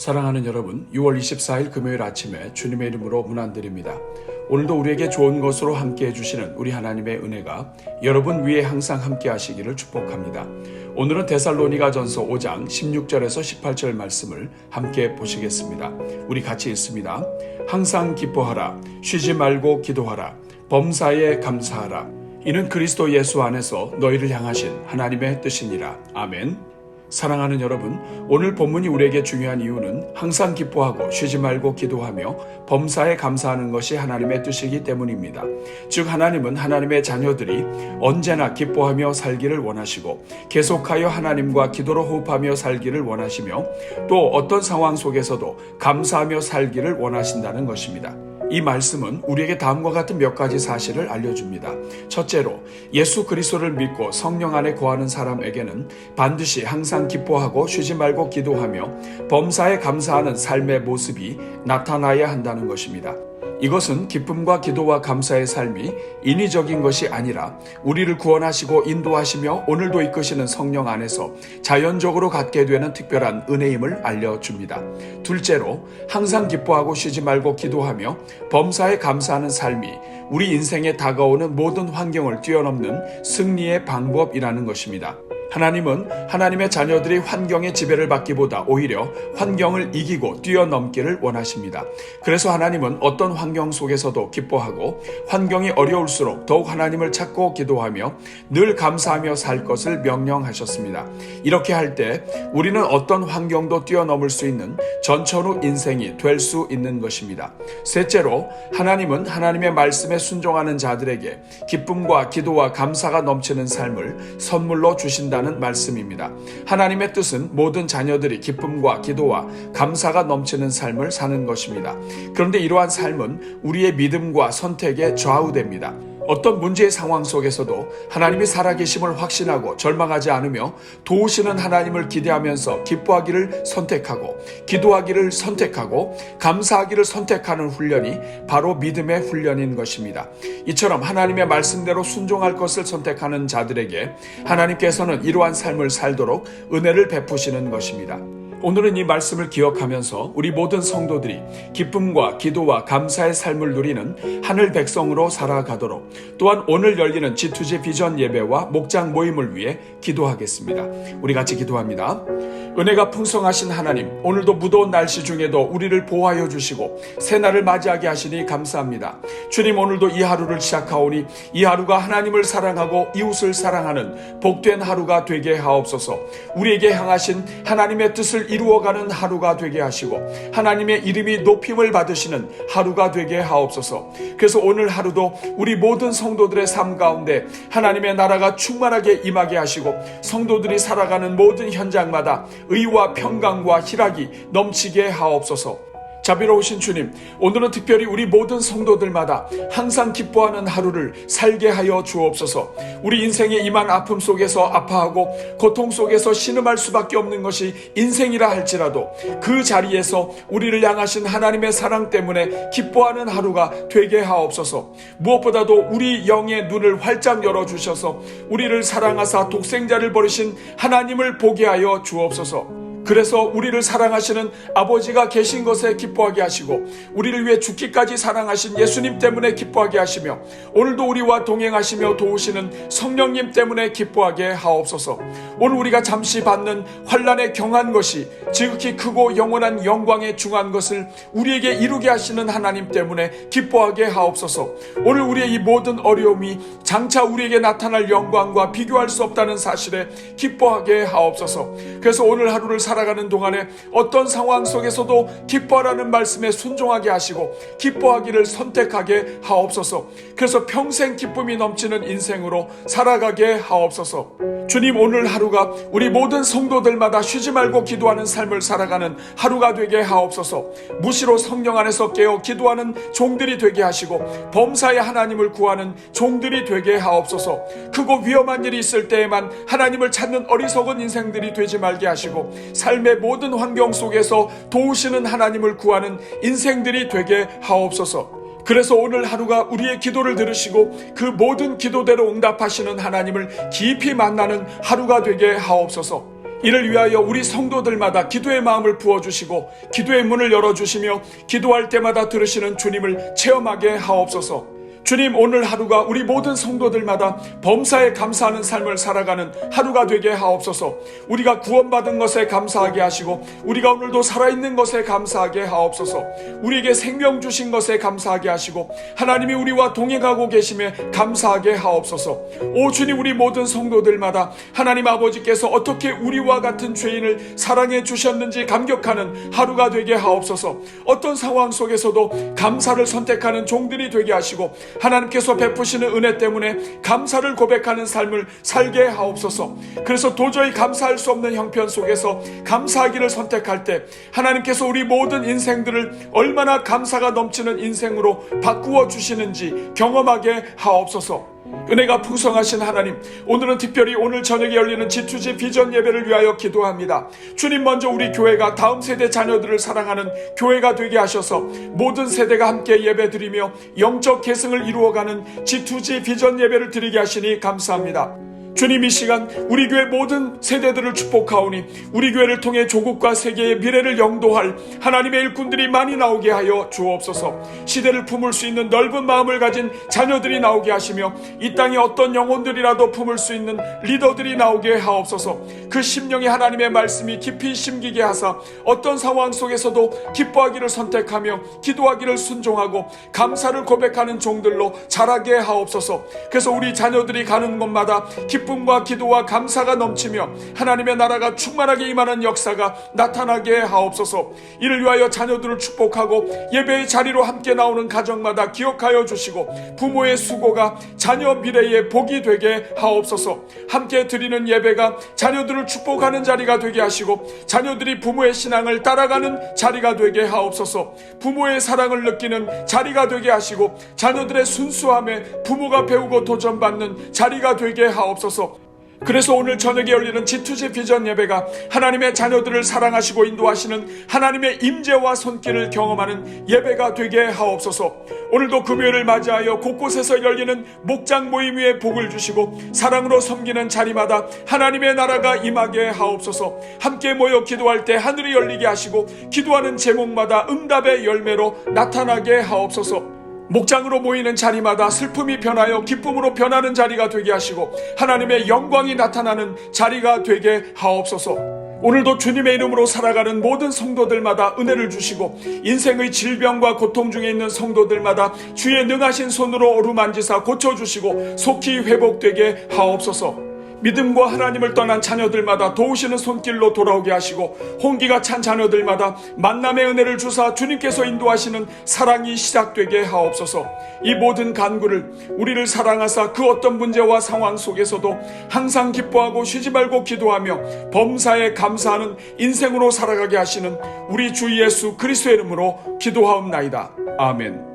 사랑하는 여러분, 6월 24일 금요일 아침에 주님의 이름으로 문안드립니다. 오늘도 우리에게 좋은 것으로 함께 해주시는 우리 하나님의 은혜가 여러분 위에 항상 함께 하시기를 축복합니다. 오늘은 데살로니가전서 5장 16절에서 18절 말씀을 함께 보시겠습니다. 우리 같이 읽습니다. 항상 기뻐하라, 쉬지 말고 기도하라, 범사에 감사하라. 이는 그리스도 예수 안에서 너희를 향하신 하나님의 뜻이니라. 아멘. 사랑하는 여러분, 오늘 본문이 우리에게 중요한 이유는 항상 기뻐하고 쉬지 말고 기도하며 범사에 감사하는 것이 하나님의 뜻이기 때문입니다. 즉 하나님은 하나님의 자녀들이 언제나 기뻐하며 살기를 원하시고 계속하여 하나님과 기도로 호흡하며 살기를 원하시며 또 어떤 상황 속에서도 감사하며 살기를 원하신다는 것입니다. 이 말씀은 우리에게 다음과 같은 몇 가지 사실을 알려줍니다. 첫째로, 예수 그리스도를 믿고 성령 안에 거하는 사람에게는 반드시 항상 기뻐하고 쉬지 말고 기도하며 범사에 감사하는 삶의 모습이 나타나야 한다는 것입니다. 이것은 기쁨과 기도와 감사의 삶이 인위적인 것이 아니라 우리를 구원하시고 인도하시며 오늘도 이끄시는 성령 안에서 자연적으로 갖게 되는 특별한 은혜임을 알려줍니다. 둘째로, 항상 기뻐하고 쉬지 말고 기도하며 범사에 감사하는 삶이 우리 인생에 다가오는 모든 환경을 뛰어넘는 승리의 방법이라는 것입니다. 하나님은 하나님의 자녀들이 환경의 지배를 받기보다 오히려 환경을 이기고 뛰어넘기를 원하십니다. 그래서 하나님은 어떤 환경 속에서도 기뻐하고 환경이 어려울수록 더욱 하나님을 찾고 기도하며 늘 감사하며 살 것을 명령하셨습니다. 이렇게 할 때 우리는 어떤 환경도 뛰어넘을 수 있는 전천후 인생이 될 수 있는 것입니다. 셋째로, 하나님은 하나님의 말씀에 순종하는 자들에게 기쁨과 기도와 감사가 넘치는 삶을 선물로 주신다는 말씀입니다. 하나님의 뜻은 모든 자녀들이 기쁨과 기도와 감사가 넘치는 삶을 사는 것입니다. 그런데 이러한 삶은 우리의 믿음과 선택에 좌우됩니다. 어떤 문제의 상황 속에서도 하나님이 살아계심을 확신하고 절망하지 않으며 도우시는 하나님을 기대하면서 기뻐하기를 선택하고 기도하기를 선택하고 감사하기를 선택하는 훈련이 바로 믿음의 훈련인 것입니다. 이처럼 하나님의 말씀대로 순종할 것을 선택하는 자들에게 하나님께서는 이러한 삶을 살도록 은혜를 베푸시는 것입니다. 오늘은 이 말씀을 기억하면서 우리 모든 성도들이 기쁨과 기도와 감사의 삶을 누리는 하늘 백성으로 살아가도록, 또한 오늘 열리는 G2G 비전 예배와 목장 모임을 위해 기도하겠습니다. 우리 같이 기도합니다. 은혜가 풍성하신 하나님, 오늘도 무더운 날씨 중에도 우리를 보호하여 주시고 새날을 맞이하게 하시니 감사합니다. 주님, 오늘도 이 하루를 시작하오니 이 하루가 하나님을 사랑하고 이웃을 사랑하는 복된 하루가 되게 하옵소서. 우리에게 향하신 하나님의 뜻을 이루어가는 하루가 되게 하시고 하나님의 이름이 높임을 받으시는 하루가 되게 하옵소서. 그래서 오늘 하루도 우리 모든 성도들의 삶 가운데 하나님의 나라가 충만하게 임하게 하시고 성도들이 살아가는 모든 현장마다 의와 평강과 희락이 넘치게 하옵소서. 자비로우신 주님, 오늘은 특별히 우리 모든 성도들마다 항상 기뻐하는 하루를 살게 하여 주옵소서. 우리 인생에 임한 아픔 속에서 아파하고 고통 속에서 신음할 수밖에 없는 것이 인생이라 할지라도 그 자리에서 우리를 향하신 하나님의 사랑 때문에 기뻐하는 하루가 되게 하옵소서. 무엇보다도 우리 영의 눈을 활짝 열어주셔서 우리를 사랑하사 독생자를 버리신 하나님을 보게 하여 주옵소서. 그래서 우리를 사랑하시는 아버지가 계신 것에 기뻐하게 하시고 우리를 위해 죽기까지 사랑하신 예수님 때문에 기뻐하게 하시며 오늘도 우리와 동행하시며 도우시는 성령님 때문에 기뻐하게 하옵소서. 오늘 우리가 잠시 받는 환난에 경한 것이 지극히 크고 영원한 영광에 중한 것을 우리에게 이루게 하시는 하나님 때문에 기뻐하게 하옵소서. 오늘 우리의 이 모든 어려움이 장차 우리에게 나타날 영광과 비교할 수 없다는 사실에 기뻐하게 하옵소서. 그래서 오늘 하루를 살아가는 동안에 어떤 상황 속에서도 기뻐하라는 말씀에 순종하게 하시고 기뻐하기를 선택하게 하옵소서. 그래서 평생 기쁨이 넘치는 인생으로 살아가게 하옵소서. 주님, 오늘 하루가 우리 모든 성도들마다 쉬지 말고 기도하는 삶을 살아가는 하루가 되게 하옵소서. 무시로 성령 안에서 깨어 기도하는 종들이 되게 하시고 범사에 하나님을 구하는 종들이 되게 하옵소서. 크고 위험한 일이 있을 때에만 하나님을 찾는 어리석은 인생들이 되지 말게 하시고 삶의 모든 환경 속에서 도우시는 하나님을 구하는 인생들이 되게 하옵소서. 그래서 오늘 하루가 우리의 기도를 들으시고 그 모든 기도대로 응답하시는 하나님을 깊이 만나는 하루가 되게 하옵소서. 이를 위하여 우리 성도들마다 기도의 마음을 부어주시고 기도의 문을 열어주시며 기도할 때마다 들으시는 주님을 체험하게 하옵소서. 주님, 오늘 하루가 우리 모든 성도들마다 범사에 감사하는 삶을 살아가는 하루가 되게 하옵소서. 우리가 구원받은 것에 감사하게 하시고 우리가 오늘도 살아있는 것에 감사하게 하옵소서. 우리에게 생명 주신 것에 감사하게 하시고 하나님이 우리와 동행하고 계심에 감사하게 하옵소서. 오 주님, 우리 모든 성도들마다 하나님 아버지께서 어떻게 우리와 같은 죄인을 사랑해 주셨는지 감격하는 하루가 되게 하옵소서. 어떤 상황 속에서도 감사를 선택하는 종들이 되게 하시고 하나님께서 베푸시는 은혜 때문에 감사를 고백하는 삶을 살게 하옵소서. 그래서 도저히 감사할 수 없는 형편 속에서 감사하기를 선택할 때 하나님께서 우리 모든 인생들을 얼마나 감사가 넘치는 인생으로 바꾸어 주시는지 경험하게 하옵소서. 은혜가 풍성하신 하나님, 오늘은 특별히 오늘 저녁에 열리는 G2G 비전 예배를 위하여 기도합니다. 주님, 먼저 우리 교회가 다음 세대 자녀들을 사랑하는 교회가 되게 하셔서 모든 세대가 함께 예배드리며 영적 계승을 이루어가는 G2G 비전 예배를 드리게 하시니 감사합니다. 주님, 이 시간 우리 교회 모든 세대들을 축복하오니 우리 교회를 통해 조국과 세계의 미래를 영도할 하나님의 일꾼들이 많이 나오게 하여 주옵소서. 시대를 품을 수 있는 넓은 마음을 가진 자녀들이 나오게 하시며 이 땅에 어떤 영혼들이라도 품을 수 있는 리더들이 나오게 하옵소서. 그 심령에 하나님의 말씀이 깊이 심기게 하사 어떤 상황 속에서도 기뻐하기를 선택하며 기도하기를 순종하고 감사를 고백하는 종들로 자라게 하옵소서. 그래서 우리 자녀들이 가는 곳마다 기쁨과 기도와 감사가 넘치며 하나님의 나라가 충만하게 임하는 역사가 나타나게 하옵소서. 이를 위하여 자녀들을 축복하고 예배의 자리로 함께 나오는 가정마다 기억하여 주시고 부모의 수고가 자녀 미래의 복이 되게 하옵소서. 함께 드리는 예배가 자녀들을 축복하는 자리가 되게 하시고 자녀들이 부모의 신앙을 따라가는 자리가 되게 하옵소서. 부모의 사랑을 느끼는 자리가 되게 하시고 자녀들의 순수함에 부모가 배우고 도전받는 자리가 되게 하옵소서. 그래서 오늘 저녁에 열리는 G2G 비전 예배가 하나님의 자녀들을 사랑하시고 인도하시는 하나님의 임재와 손길을 경험하는 예배가 되게 하옵소서. 오늘도 금요일을 맞이하여 곳곳에서 열리는 목장 모임 위에 복을 주시고 사랑으로 섬기는 자리마다 하나님의 나라가 임하게 하옵소서. 함께 모여 기도할 때 하늘이 열리게 하시고 기도하는 제목마다 응답의 열매로 나타나게 하옵소서. 목장으로 모이는 자리마다 슬픔이 변하여 기쁨으로 변하는 자리가 되게 하시고 하나님의 영광이 나타나는 자리가 되게 하옵소서. 오늘도 주님의 이름으로 살아가는 모든 성도들마다 은혜를 주시고 인생의 질병과 고통 중에 있는 성도들마다 주의 능하신 손으로 어루만지사 고쳐주시고 속히 회복되게 하옵소서. 믿음과 하나님을 떠난 자녀들마다 도우시는 손길로 돌아오게 하시고 홍기가 찬 자녀들마다 만남의 은혜를 주사 주님께서 인도하시는 사랑이 시작되게 하옵소서. 이 모든 간구를 우리를 사랑하사 그 어떤 문제와 상황 속에서도 항상 기뻐하고 쉬지 말고 기도하며 범사에 감사하는 인생으로 살아가게 하시는 우리 주 예수 그리스도의 이름으로 기도하옵나이다. 아멘.